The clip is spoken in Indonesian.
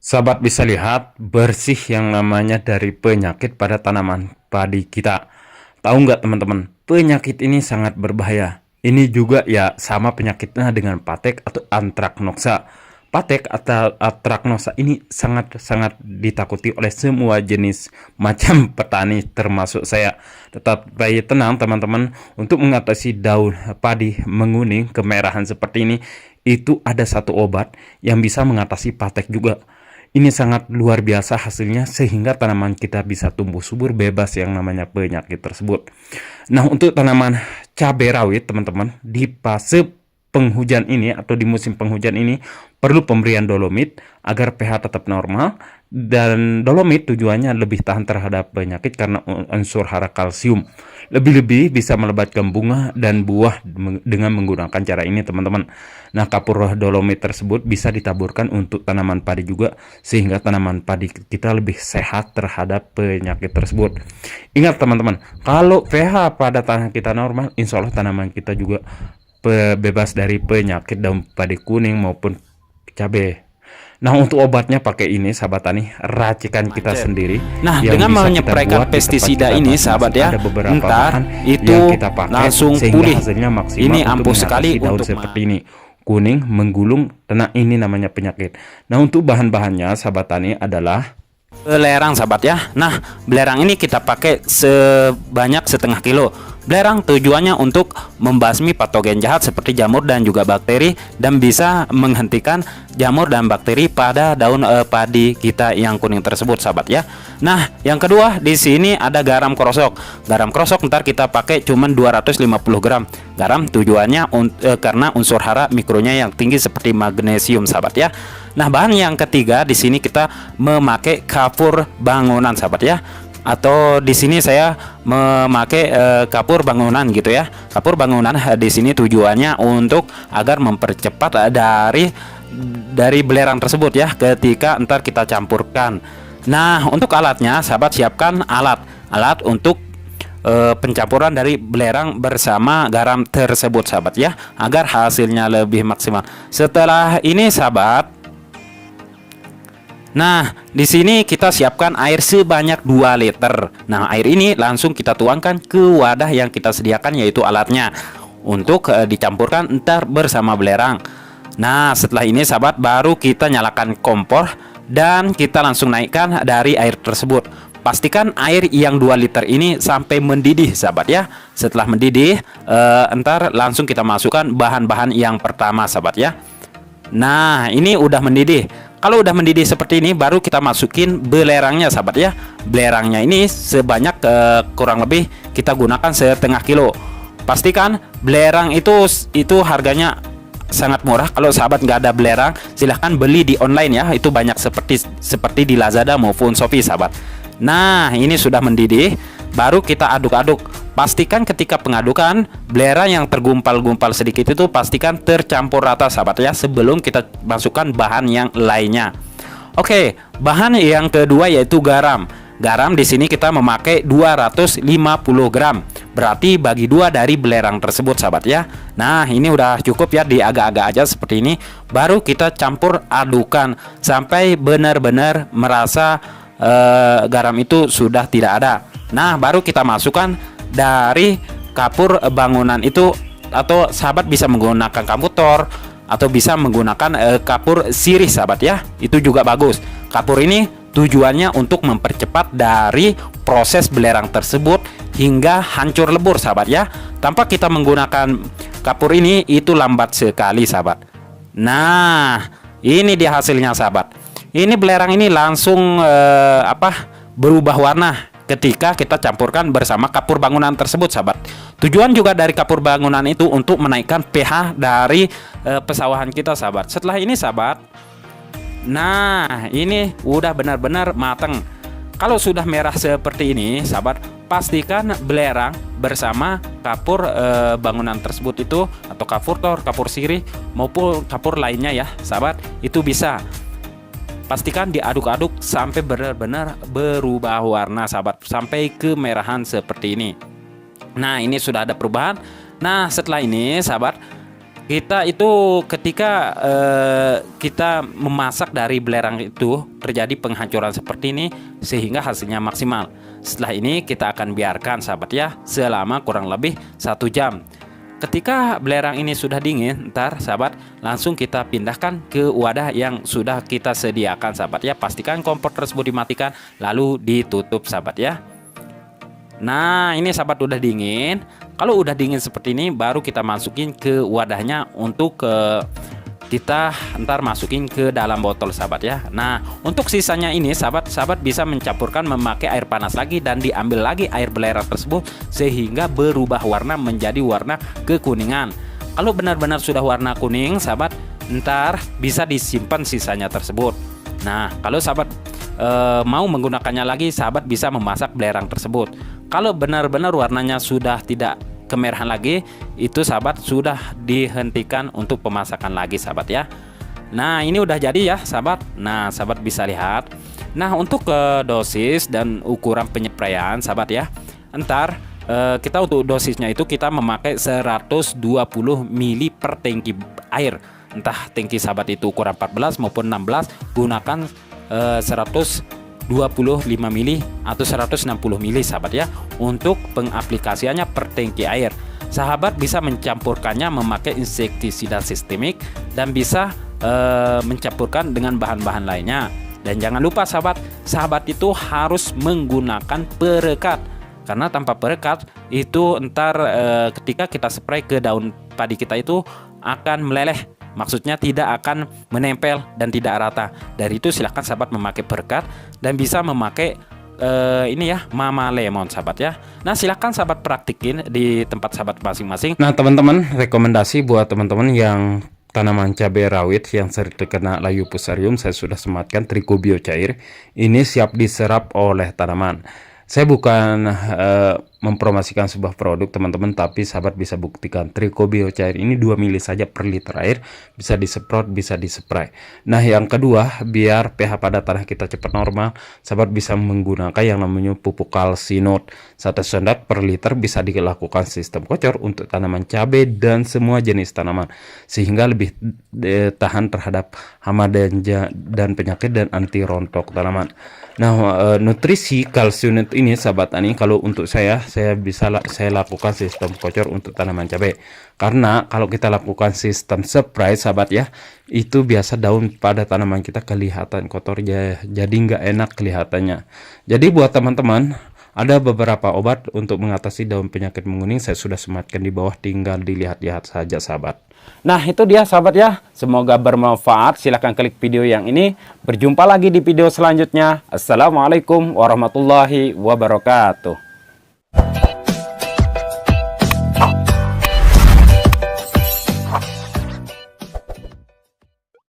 Sahabat bisa lihat bersih yang namanya dari penyakit pada tanaman padi kita. Tahu nggak teman-teman, penyakit ini sangat berbahaya. Ini juga ya sama penyakitnya dengan patek atau antraknosa. Patek atau antraknosa ini sangat-sangat ditakuti oleh semua jenis macam petani termasuk saya. Tetapi tenang teman-teman, untuk mengatasi daun padi menguning kemerahan seperti ini, itu ada satu obat yang bisa mengatasi patek juga. Ini sangat luar biasa hasilnya sehingga tanaman kita bisa tumbuh subur bebas yang namanya penyakit tersebut. Nah, untuk tanaman cabai rawit teman-teman, di fase penghujan ini atau di musim penghujan ini perlu pemberian dolomit agar pH tetap normal, dan dolomit tujuannya lebih tahan terhadap penyakit karena unsur hara kalsium. Lebih-lebih bisa melebatkan bunga dan buah dengan menggunakan cara ini teman-teman. Nah, kapur dolomit tersebut bisa ditaburkan untuk tanaman padi juga sehingga tanaman padi kita lebih sehat terhadap penyakit tersebut. Ingat teman-teman, kalau pH pada tanah kita normal, insya Allah tanaman kita juga bebas dari penyakit daun padi kuning maupun cabai. Nah, untuk obatnya pakai ini sahabat tani, racikan kita sendiri. Nah, Yang dengan bisa kita menyempraikan buat di tempat pestisida kita ini masing-masing. sahabat ya, Ada beberapa ntar bahan itu yang kita pakai langsung sehingga pulih. hasilnya maksimal Ini untuk ampuh sekali mengatasi daun untuk seperti ini. Kuning, menggulung, ini namanya penyakit. Nah, untuk bahan-bahannya sahabat tani adalah belerang sahabat ya. Nah, belerang ini kita pakai sebanyak setengah kilo. Belerang tujuannya untuk membasmi patogen jahat seperti jamur dan juga bakteri, dan bisa menghentikan jamur dan bakteri pada daun padi kita yang kuning tersebut sahabat ya. Nah, yang kedua di sini ada garam krosok. Garam krosok ntar kita pakai cuman 250 gram. Garam tujuannya karena unsur hara mikronya yang tinggi seperti magnesium sahabat ya. Nah, bahan yang ketiga di sini kita memakai kapur bangunan sahabat ya. Atau di sini saya memakai kapur bangunan gitu ya. Kapur bangunan di sini tujuannya untuk agar mempercepat dari belerang tersebut ya ketika ntar kita campurkan. Nah, untuk alatnya sahabat siapkan alat untuk pencampuran dari belerang bersama garam tersebut sahabat ya, agar hasilnya lebih maksimal. Setelah ini sahabat, nah, di sini kita siapkan air sebanyak 2 liter. Nah, air ini langsung kita tuangkan ke wadah yang kita sediakan, yaitu alatnya, untuk dicampurkan ntar bersama belerang. Nah, setelah ini sahabat, baru kita nyalakan kompor dan kita langsung naikkan dari air tersebut. Pastikan air yang 2 liter ini sampai mendidih sahabat ya. Setelah mendidih, ntar langsung kita masukkan bahan-bahan yang pertama sahabat ya. Nah, ini udah mendidih. Kalau udah mendidih seperti ini, baru kita masukin belerangnya sahabat ya. Belerangnya ini sebanyak kurang lebih kita gunakan setengah kilo. Pastikan belerang itu harganya sangat murah. Kalau sahabat nggak ada belerang, silahkan beli di online ya. Itu banyak seperti di Lazada maupun Shopee sahabat. Nah, ini sudah mendidih, baru kita aduk-aduk. Pastikan ketika pengadukan belerang yang tergumpal-gumpal sedikit itu pastikan tercampur rata sahabat ya, sebelum kita masukkan bahan yang lainnya. Oke, bahan yang kedua yaitu garam. Garam di sini kita memakai 250 gram. Berarti bagi 2 dari belerang tersebut sahabat ya. Nah, ini udah cukup ya, diagak-agak aja seperti ini. Baru kita campur adukan sampai benar-benar merasa garam itu sudah tidak ada. Nah, baru kita masukkan dari kapur bangunan itu, atau sahabat bisa menggunakan komputer atau bisa menggunakan kapur sirih sahabat ya. Itu juga bagus. Kapur ini tujuannya untuk mempercepat dari proses belerang tersebut hingga hancur lebur sahabat ya. Tanpa kita menggunakan kapur ini itu lambat sekali sahabat. Nah, ini dia hasilnya sahabat. Ini belerang ini langsung berubah warna ketika kita campurkan bersama kapur bangunan tersebut sahabat. Tujuan juga dari kapur bangunan itu untuk menaikkan pH dari pesawahan kita sahabat. Setelah ini sahabat, nah ini udah benar-benar matang. Kalau sudah merah seperti ini sahabat, pastikan belerang bersama kapur bangunan tersebut itu, atau kapur sirih maupun kapur lainnya ya sahabat, itu bisa. Pastikan diaduk-aduk sampai benar-benar berubah warna sahabat, sampai kemerahan seperti ini. Nah, ini sudah ada perubahan. Nah, setelah ini sahabat, Kita itu ketika kita memasak dari belerang itu terjadi penghancuran seperti ini sehingga hasilnya maksimal. Setelah ini kita akan biarkan sahabat ya selama kurang lebih 1 jam. Ketika belerang ini sudah dingin, ntar sahabat langsung kita pindahkan ke wadah yang sudah kita sediakan sahabat ya. Pastikan kompor tersebut dimatikan lalu ditutup sahabat ya. Nah ini sahabat udah dingin. Kalau udah dingin seperti ini baru kita masukin ke wadahnya untuk kita ntar masukin ke dalam botol sahabat ya. Nah untuk sisanya ini sahabat bisa mencampurkan memakai air panas lagi dan diambil lagi air belerang tersebut sehingga berubah warna menjadi warna kekuningan. Kalau benar-benar sudah warna kuning sahabat, ntar bisa disimpan sisanya tersebut. Nah kalau sahabat mau menggunakannya lagi, sahabat bisa memasak belerang tersebut. Kalau benar-benar warnanya sudah tidak kemerahan lagi, itu sahabat sudah dihentikan untuk pemasakan lagi sahabat ya. Nah ini udah jadi ya sahabat. Nah sahabat bisa lihat. Nah untuk dosis dan ukuran penyepraian sahabat ya, ntar kita untuk dosisnya itu kita memakai 120 ml per tangki air. Entah tangki sahabat itu ukuran 14 maupun 16, gunakan 125 mili atau 160 mili sahabat ya untuk pengaplikasiannya per tangki air. Sahabat bisa mencampurkannya memakai insektisida sistemik dan bisa mencampurkan dengan bahan-bahan lainnya. Dan jangan lupa sahabat itu harus menggunakan perekat, karena tanpa perekat itu ntar ketika kita spray ke daun padi kita itu akan meleleh. Maksudnya tidak akan menempel dan tidak rata. Dari itu silahkan sahabat memakai perekat dan bisa memakai ini ya Mama Lemon sahabat ya. Nah silahkan sahabat praktikin di tempat sahabat masing-masing. Nah teman-teman, rekomendasi buat teman-teman yang tanaman cabai rawit yang sering terkena layu fusarium, saya sudah sematkan Trichobio cair. Ini siap diserap oleh tanaman. Saya bukan mempromosikan sebuah produk teman-teman, tapi sahabat bisa buktikan Trichobio cair ini 2 mili saja per liter air, bisa disemprot, bisa dispray. Nah yang kedua, biar pH pada tanah kita cepat normal, sahabat bisa menggunakan yang namanya pupuk kalsinut 1 sendok per liter, bisa dilakukan sistem kocor untuk tanaman cabai dan semua jenis tanaman, sehingga lebih tahan terhadap hama dan penyakit dan anti rontok tanaman. Nah nutrisi kalsinut ini sahabat tani, kalau untuk saya lakukan sistem kocor untuk tanaman cabai, karena kalau kita lakukan sistem spray sahabat ya, itu biasa daun pada tanaman kita kelihatan kotor, jadi nggak enak kelihatannya. Jadi buat teman-teman, ada beberapa obat untuk mengatasi daun penyakit menguning, saya sudah sematkan di bawah, tinggal dilihat-lihat saja sahabat. Nah itu dia sahabat ya, semoga bermanfaat. Silahkan klik video yang ini. Berjumpa lagi di video selanjutnya. Assalamualaikum warahmatullahi wabarakatuh.